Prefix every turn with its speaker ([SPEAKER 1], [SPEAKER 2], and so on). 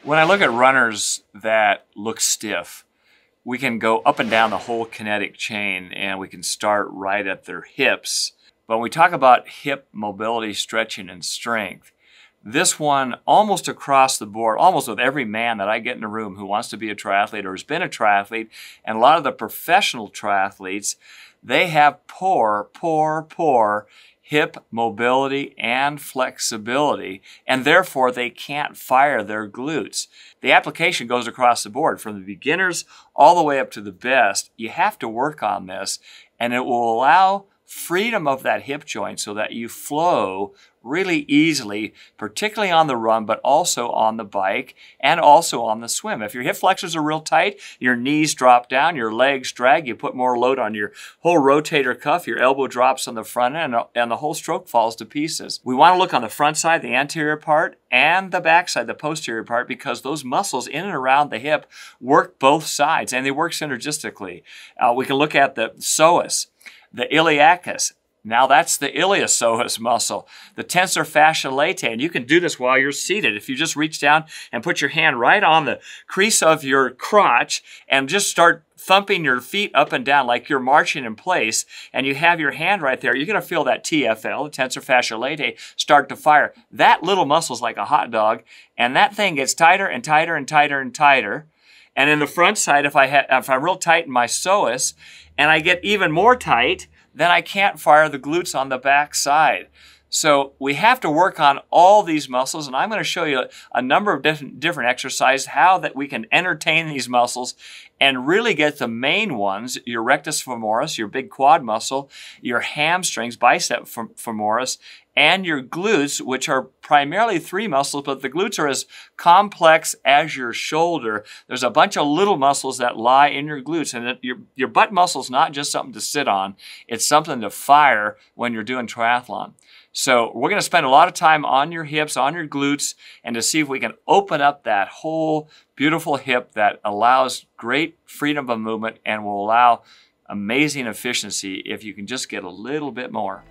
[SPEAKER 1] When I look at runners that look stiff, we can go up and down the whole kinetic chain and we can start right at their hips. But when we talk about hip mobility, stretching, and strength, this one almost across the board, almost with every man that I get in a room who wants to be a triathlete or has been a triathlete, and a lot of the professional triathletes, they have poor hip mobility and flexibility, and therefore they can't fire their glutes. The application goes across the board from the beginners all the way up to the best. You have to work on this, and it will allow freedom of that hip joint so that you flow really easily, particularly on the run, but also on the bike and also on the swim. If your hip flexors are real tight, your knees drop down, your legs drag, you put more load on your whole rotator cuff, your elbow drops on the front end, and the whole stroke falls to pieces. We want to look on the front side, the anterior part, and the back side, the posterior part, because those muscles in and around the hip work both sides, and they work synergistically. We can look at the psoas, the iliacus. Now that's the iliopsoas muscle, the tensor fasciae latae, and you can do this while you're seated. If you just reach down and put your hand right on the crease of your crotch and just start thumping your feet up and down like you're marching in place, and you have your hand right there, you're going to feel that TFL, the tensor fasciae latae, start to fire. That little muscle's like a hot dog, and that thing gets tighter and tighter and tighter and tighter. And in the front side, if I'm real tight in my psoas, and I get even more tight, then I can't fire the glutes on the back side. So we have to work on all these muscles, and I'm going to show you a number of different exercises, how that we can entertain these muscles and really get the main ones, your rectus femoris, your big quad muscle, your hamstrings, bicep femoris, and your glutes, which are primarily three muscles, but the glutes are as complex as your shoulder. There's a bunch of little muscles that lie in your glutes, and your butt muscle is not just something to sit on. It's something to fire when you're doing triathlon. So we're going to spend a lot of time on your hips, on your glutes, and to see if we can open up that whole beautiful hip that allows great freedom of movement and will allow amazing efficiency if you can just get a little bit more.